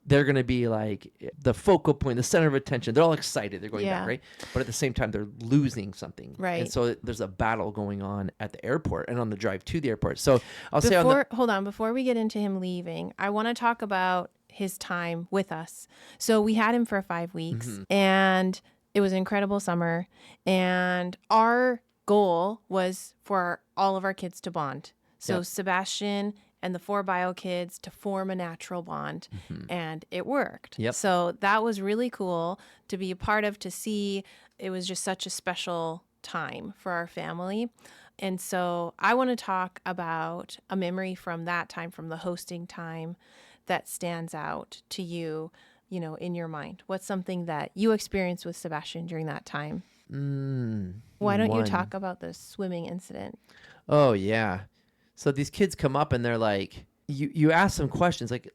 they're going to be like the focal point, the center of attention. They're all excited. They're going back, right? But at the same time, they're losing something. Right. And so there's a battle going on at the airport and on the drive to the airport. So hold on, before we get into him leaving, I want to talk about his time with us. So we had him for 5 weeks mm-hmm. and It was an incredible summer. And our goal was for all of our kids to bond. So Yep. Sebastian and the 4 bio kids to form a natural bond. And it worked. Yep. So that was really cool to be a part of, to see. It was just such a special time for our family. And so I want to talk about a memory from that time, from the hosting time, that stands out to you, in your mind. What's something that you experienced with Sebastian during that time? Why don't you One. talk about the swimming incident? Oh yeah. So these kids come up and they're like, you ask them questions like,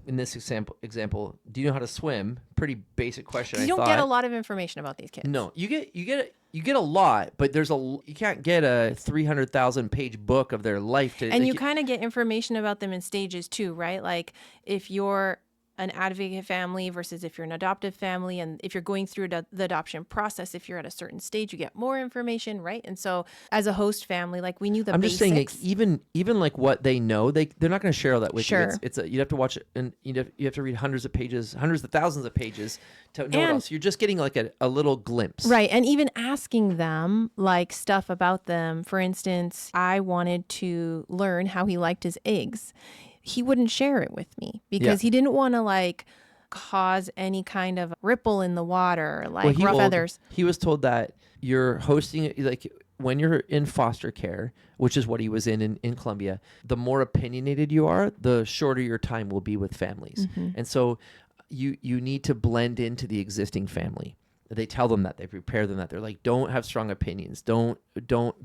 in this example, do you know how to swim? Pretty basic question. You don't get a lot of information about these kids. No, you get a lot, but you can't get a 300,000 page book of their life to. And you kind of get information about them in stages too, right? Like if you're an advocate family versus if you're an adoptive family, and if you're going through the adoption process, if you're at a certain stage, you get more information, right? And so as a host family, like we knew the I'm basics. just saying, like, even like what they know, they're not going to share all that with you. It's you'd have to watch it, and you have to read hundreds of thousands of pages to know it all. So you're just getting like a little glimpse, right? And even asking them like stuff about them. For instance, I wanted to learn how he liked his eggs. He wouldn't share it with me because he didn't want to like cause any kind of ripple in the water, like rough feathers. He was told that you're hosting, like when you're in foster care, which is what he was in Colombia, the more opinionated you are, the shorter your time will be with families. And so you need to blend into the existing family. They tell them that, they prepare them that. They're like, don't have strong opinions. Don't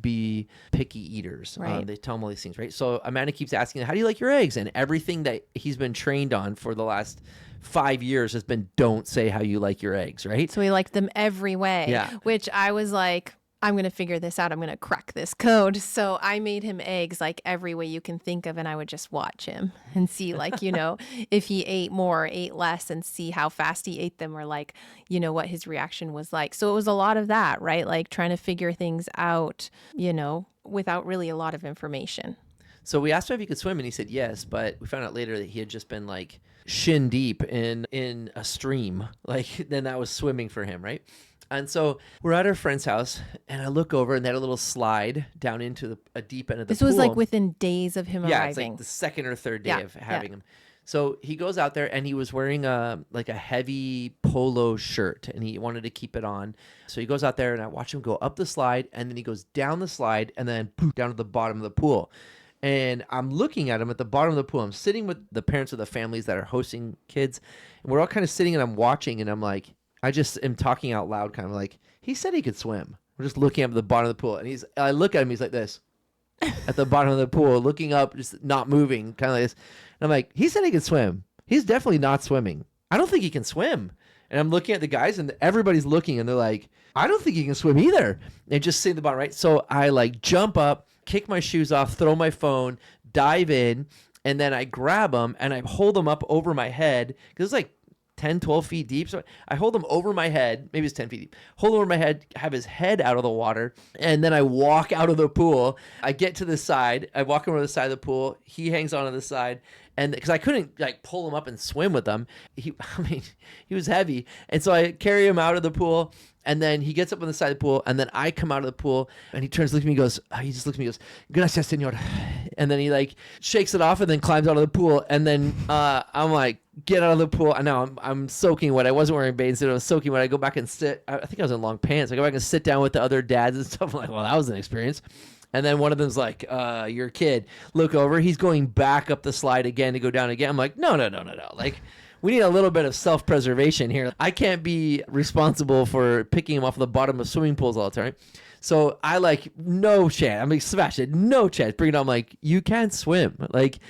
be picky eaters. Right. They tell them all these things, right? So Amanda keeps asking, how do you like your eggs? And everything that he's been trained on for the last 5 years has been, don't say how you like your eggs, right? So he liked them every way. Yeah. Which I was like, I'm going to figure this out. I'm going to crack this code. So I made him eggs like every way you can think of. And I would just watch him and see like, if he ate more or ate less, and see how fast he ate them, or like, what his reaction was like. So it was a lot of that, right? Like trying to figure things out, without really a lot of information. So we asked him if he could swim, and he said yes, but we found out later that he had just been like shin deep in a stream. Like then that was swimming for him, right? And so we're at our friend's house, and I look over, and they had a little slide down into a deep end of the pool. This was like within days of him arriving. Yeah, it's like the second or third day of having him. So he goes out there, and he was wearing a heavy polo shirt, and he wanted to keep it on. So he goes out there, and I watch him go up the slide, and then he goes down the slide, and then poof, down to the bottom of the pool. And I'm looking at him at the bottom of the pool. I'm sitting with the parents of the families that are hosting kids, and we're all kind of sitting, and I'm watching, and I'm like, I just am talking out loud, kind of like, he said he could swim. We're just looking up at the bottom of the pool, and I look at him, he's like this, at the bottom of the pool, looking up, just not moving, kind of like this. And I'm like, he said he could swim. He's definitely not swimming. I don't think he can swim. And I'm looking at the guys, and everybody's looking, and they're like, I don't think he can swim either. And just sit at the bottom, right? So I like jump up, kick my shoes off, throw my phone, dive in, and then I grab him, and I hold him up over my head, because it's like 10, 12 feet deep. So I hold him over my head. Maybe it's 10 feet deep. Hold him over my head, have his head out of the water. And then I walk out of the pool. I get to the side. I walk over to the side of the pool. He hangs on to the side. And because I couldn't like pull him up and swim with him. He was heavy. And so I carry him out of the pool. And then he gets up on the side of the pool, and then I come out of the pool, and he turns, looks at me, he just looks at me, goes, "Gracias, señor." And then he like shakes it off, and then climbs out of the pool. And then I'm like, get out of the pool. And now I'm soaking wet. I wasn't wearing bathing suit. I was soaking wet. I go back and sit. I think I was in long pants. I go back and sit down with the other dads and stuff. I'm like, well, that was an experience. And then one of them's like, your kid. Look over. He's going back up the slide again to go down again. I'm like, no. Like, we need a little bit of self-preservation here. I can't be responsible for picking him off the bottom of swimming pools all the time. So I like, no chance. I'm like, Sebastian, no chance. Bring it on. I'm like, you can't swim. Like,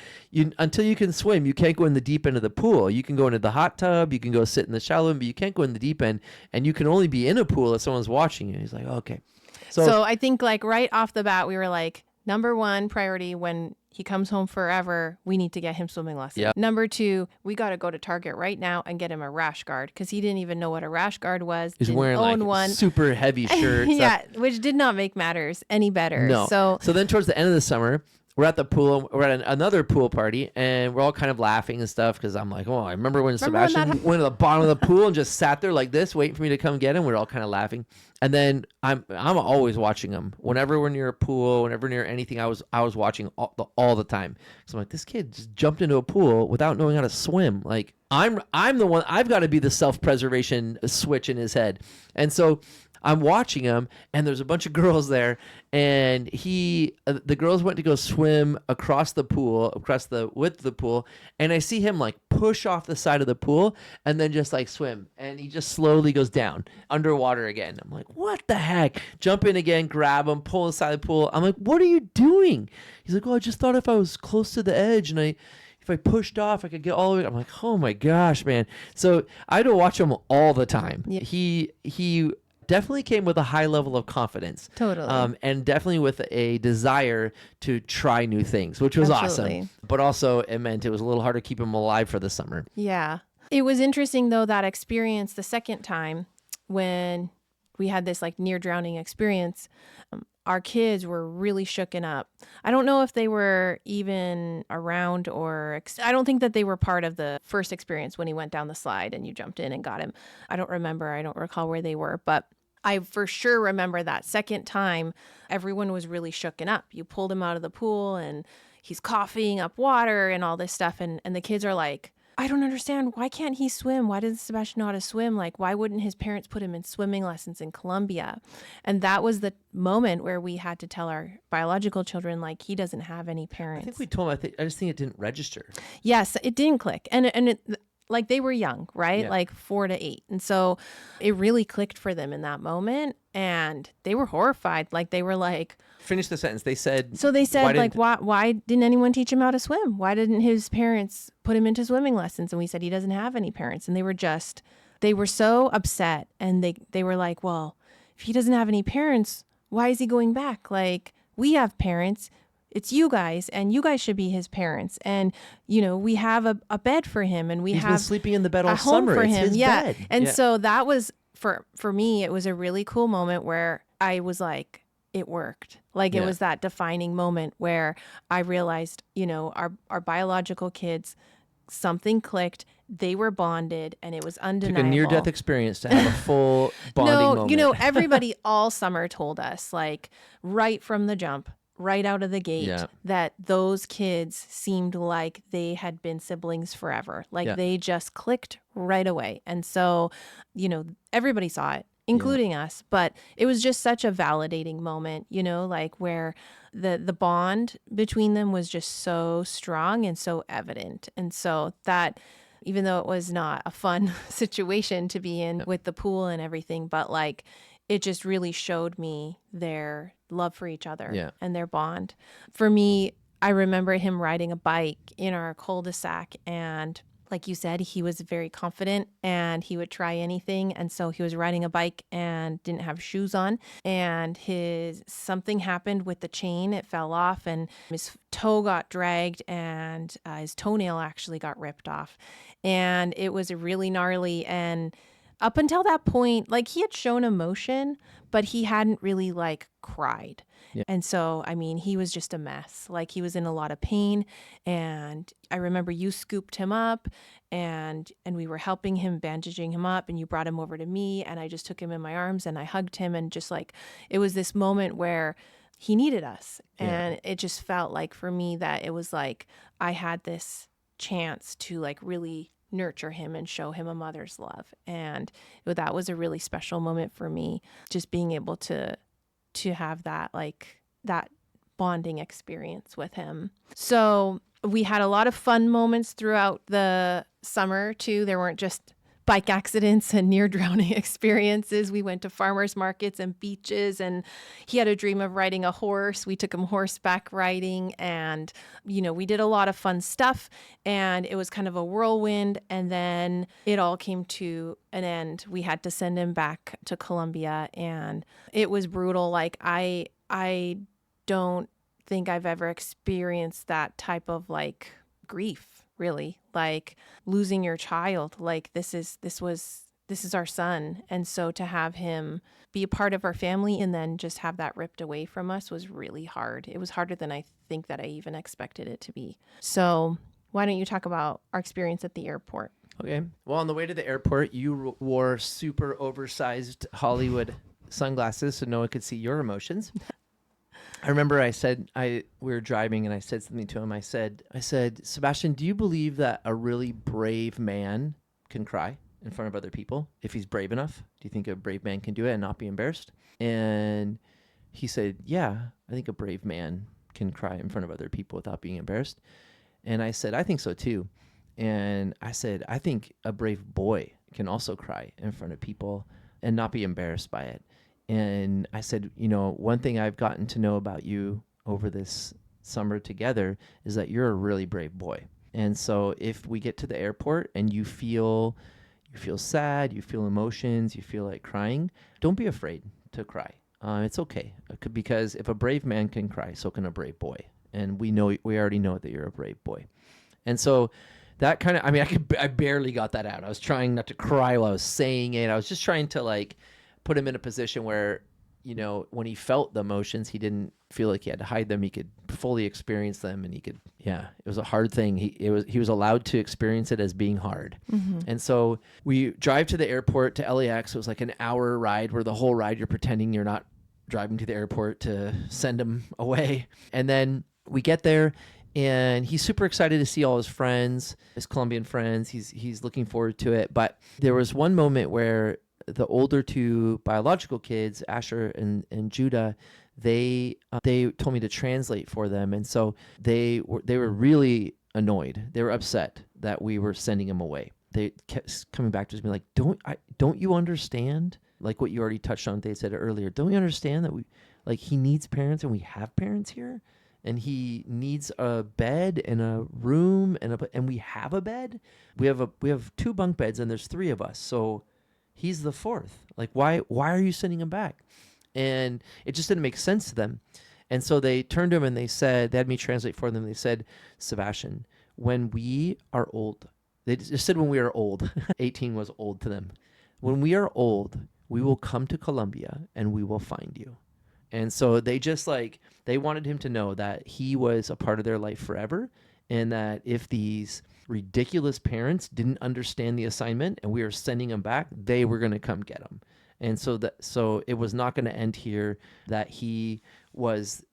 until you can swim, you can't go in the deep end of the pool. You can go into the hot tub. You can go sit in the shallow end, but you can't go in the deep end. And you can only be in a pool if someone's watching you. He's like, okay. So I think like right off the bat, we were like, number one priority when he comes home forever, we need to get him swimming lessons. Yep. Number two, we got to go to Target right now and get him a rash guard because he didn't even know what a rash guard was. He's didn't wearing own like one. super heavy shirts. Yeah, which did not make matters any better. No. So then towards the end of the summer, we're at the pool. We're at another pool party, and we're all kind of laughing and stuff because I'm like, oh, I remember when Remember when Sebastian went to the bottom of the pool and just sat there like this, waiting for me to come get him. We're all kind of laughing, and then I'm always watching him. Whenever we're near a pool, whenever near anything, I was watching all the time. So I'm like, this kid just jumped into a pool without knowing how to swim. Like I'm the one. I've got to be the self-preservation switch in his head, and so I'm watching him, and there's a bunch of girls there, and the girls went to go swim across the width of the pool, and I see him like push off the side of the pool and then just like swim, and he just slowly goes down underwater again. I'm like, what the heck? Jump in again, grab him, pull inside the pool. I'm like, what are you doing? He's like, oh, I just thought if I was close to the edge and if I pushed off, I could get all the way. I'm like, oh my gosh, man. So I had to watch him all the time. Yeah. He definitely came with a high level of confidence. Totally. And definitely with a desire to try new things, which was Absolutely. awesome. But also it meant it was a little hard to keep him alive for the summer. Yeah. It was interesting though, that experience the second time when we had this like near drowning experience. Our kids were really shooken up. I don't know if they were even around I don't think that they were part of the first experience when he went down the slide and you jumped in and got him. I don't recall where they were, but I for sure remember that second time everyone was really shooken up. You pulled him out of the pool and he's coughing up water and all this stuff. And the kids are like, I don't understand. Why can't he swim? Why doesn't Sebastian know how to swim? Like, why wouldn't his parents put him in swimming lessons in Colombia? And that was the moment where we had to tell our biological children, like, he doesn't have any parents. I think we told him, I just think it didn't register. Yes, it didn't click. And it, like they were young, right? Yeah. Like 4 to 8. And so it really clicked for them in that moment. And they were horrified. Like they were like, Finish the sentence. They said, why didn't anyone teach him how to swim? Why didn't his parents put him into swimming lessons? And we said, he doesn't have any parents. And they were so upset. And they were like, well, if he doesn't have any parents, why is he going back? Like, we have parents. It's you guys, and you guys should be his parents. And, we have a bed for him, and he's been sleeping in the bed all a home summer. for It's him. his Yeah. bed. And Yeah. so that was, for me, it was a really cool moment where I was like, it worked. Like it was that defining moment where I realized, our biological kids, something clicked. They were bonded, and it was undeniable. Took a near-death experience to have a full bonding moment. Everybody all summer told us, like, right from the jump, right out of the gate, that those kids seemed like they had been siblings forever. Like they just clicked right away. And so, everybody saw it, including us. But it was just such a validating moment, like where the bond between them was just so strong and so evident. And so that, even though it was not a fun situation to be in with the pool and everything, but like it just really showed me their love for each other and their bond. For me, I remember him riding a bike in our cul-de-sac, and like you said, he was very confident and he would try anything. And so he was riding a bike and didn't have shoes on, and something happened with the chain. It fell off and his toe got dragged, and his toenail actually got ripped off. And it was really gnarly. And up until that point, like he had shown emotion, but he hadn't really like cried. Yeah. And so, he was just a mess. Like he was in a lot of pain. And I remember you scooped him up and we were helping him, bandaging him up, and you brought him over to me, and I just took him in my arms and I hugged him, and just like, it was this moment where he needed us. And it just felt like for me that it was like, I had this chance to like really nurture him and show him a mother's love. And that was a really special moment for me, just being able to have that bonding experience with him. So we had a lot of fun moments throughout the summer too. There weren't just bike accidents and near drowning experiences. We went to farmers markets and beaches, and he had a dream of riding a horse. We took him horseback riding, and, we did a lot of fun stuff, and it was kind of a whirlwind. And then it all came to an end. We had to send him back to Colombia, and it was brutal. Like I don't think I've ever experienced that type of like grief, really, like losing your child. Like this was this is our son. And so to have him be a part of our family and then just have that ripped away from us was really hard. It was harder than I think that I even expected it to be. So why don't you talk about our experience at the airport? Okay. Well, on the way to the airport, you wore super oversized Hollywood sunglasses so no one could see your emotions. I remember we were driving and I said something to him. I said, Sebastian, do you believe that a really brave man can cry in front of other people if he's brave enough? Do you think a brave man can do it and not be embarrassed? And he said, yeah, I think a brave man can cry in front of other people without being embarrassed. And I said, I think so too. And I said, I think a brave boy can also cry in front of people and not be embarrassed by it. And I said, one thing I've gotten to know about you over this summer together is that you're a really brave boy. And so if we get to the airport and you feel sad, you feel emotions, you feel like crying, don't be afraid to cry. It's okay. Because if a brave man can cry, so can a brave boy. And we already know that you're a brave boy. And so that kind of, I barely got that out. I was trying not to cry while I was saying it. I was just trying to put him in a position where, when he felt the emotions, he didn't feel like he had to hide them. He could fully experience them, and it was a hard thing. He was allowed to experience it as being hard. Mm-hmm. And so we drive to the airport to LAX. It was like an hour ride where the whole ride you're pretending you're not driving to the airport to send him away. And then we get there, and he's super excited to see all his friends, his Colombian friends. He's looking forward to it. But there was one moment where the older two biological kids, Asher and Judah, they told me to translate for them, and so they were really annoyed. They were upset that we were sending him away. They kept coming back to me like, don't you understand? Like what you already touched on, they said earlier. Don't you understand that he needs parents and we have parents here? And he needs a bed and a room and we have a bed. We have 2 bunk beds and there's 3 of us. So he's the 4th. Why are you sending him back? And it just didn't make sense to them. And so they turned to him and they had me translate for them. They said, Sebastian, when we are old, they just said when we are old, 18 was old to them. When we are old, we will come to Colombia and we will find you. And so they just they wanted him to know that he was a part of their life forever, and that if these ridiculous parents didn't understand the assignment and we were sending him back, they were going to come get him. And so it was not going to end here, that he was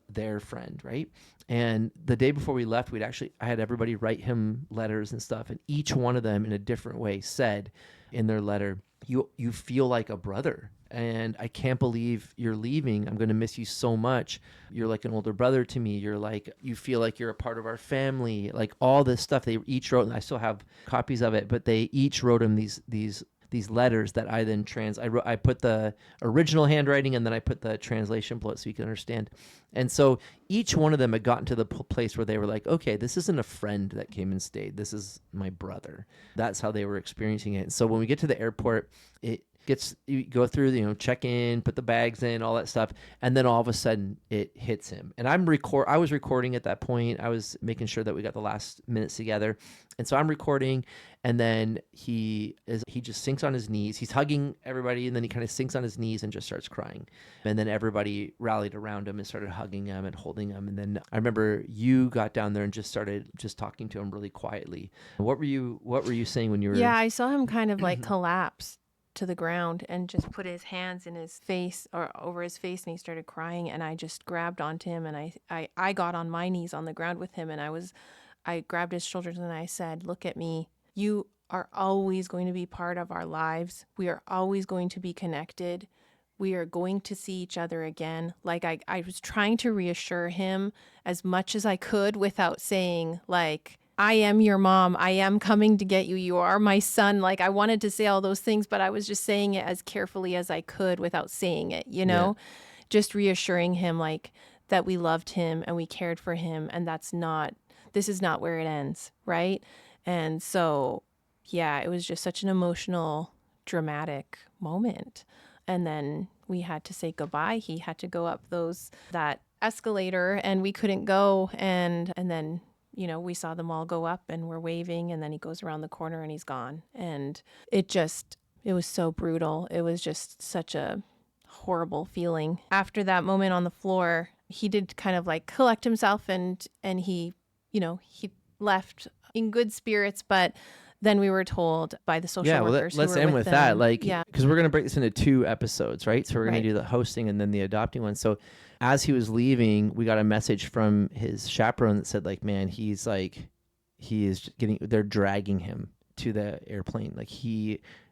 their friend, right? And the day before we left, I had everybody write him letters and stuff, and each one of them in a different way said in their letter, you feel like a brother. And I can't believe you're leaving. I'm going to miss you so much. You're like an older brother to me. You feel like you're a part of our family. All this stuff they each wrote, and I still have copies of it, but they each wrote him these letters that I then I put the original handwriting and then I put the translation below it so you can understand. And so each one of them had gotten to the place where they were like, okay, this isn't a friend that came and stayed. This is my brother. That's how they were experiencing it. And so when we get to the airport, you go through, check in, put the bags in, all that stuff, and then all of a sudden it hits him. And I was recording at that point. I was making sure that we got the last minutes together, and so I'm recording, and then he just sinks on his knees. He's hugging everybody, and then he kind of sinks on his knees and just starts crying. And then everybody rallied around him and started hugging him and holding him. And then I remember you got down there and just started talking to him really quietly. What were you saying when you were? Yeah, I saw him kind of collapse to the ground and just put his hands in his face or over his face, and he started crying, and I just grabbed onto him, and I got on my knees on the ground with him, and I grabbed his shoulders and I said, look at me. You are always going to be part of our lives. We are always going to be connected. We are going to see each other again. I was trying to reassure him as much as I could without saying I am your mom. I am coming to get you. You are my son. I wanted to say all those things, but I was just saying it as carefully as I could without saying it, Yeah. just reassuring him that we loved him and we cared for him. And this is not where it ends. Right. And so, yeah, it was just such an emotional, dramatic moment. And then we had to say goodbye. He had to go up that escalator and we couldn't go. And then we saw them all go up and we're waving, and then he goes around the corner and he's gone. And it just It was so brutal. It was just such a horrible feeling. After that moment on the floor, he did kind of like collect himself and he, he left in good spirits, but then we were told by the social workers let's who were end with that. them, Like, because we're going to break this into 2 episodes, right? So we're going Right. to do the hosting and then the adopting one. So as he was leaving, we got a message from his chaperone that said, like, man, they're dragging him to the airplane. Like,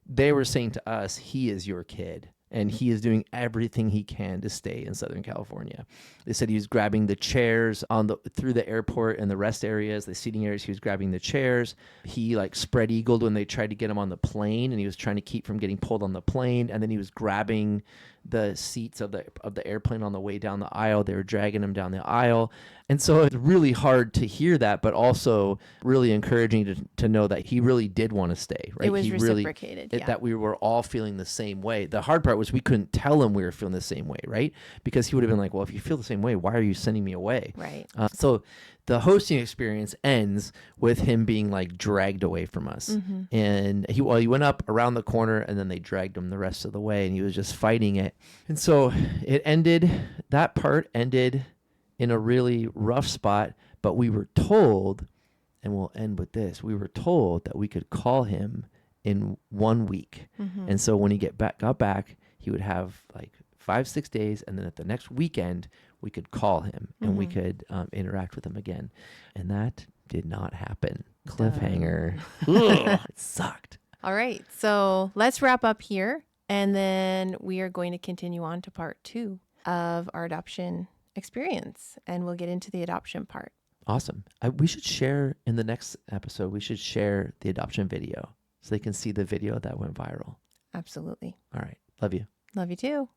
they were saying to us, he is your kid. And he is doing everything he can to stay in Southern California. They said he was grabbing the chairs through the airport and the rest areas, the seating areas. He was grabbing the chairs. He like spread eagled when they tried to get him on the plane, and he was trying to keep from getting pulled on the plane. And then he was grabbing the seats of the airplane on the way down the aisle. They were dragging him down the aisle. And so it's really hard to hear that, but also really encouraging to know that he really did want to stay, right? It was he reciprocated, that we were all feeling the same way. The hard part was we couldn't tell him we were feeling the same way, right? Because he would have been like, well, if you feel the same way, why are you sending me away? Right. So the hosting experience ends with him being like dragged away from us. And he went up around the corner, and then they dragged him the rest of the way, and he was just fighting it. And so that part ended in a really rough spot, but we were told, and we'll end with this, we were told that we could call him in 1 week. And so when he got back, he would have like 5-6 days, and then at the next weekend we could call him and we could interact with him again. And that did not happen. Cliffhanger. Ugh, it sucked. All right. So let's wrap up here, and then we are going to continue on to part 2 of our adoption experience, and we'll get into the adoption part. Awesome. We should share in the next episode, we should share the adoption video so they can see the video that went viral. Absolutely. All right. Love you. Love you too.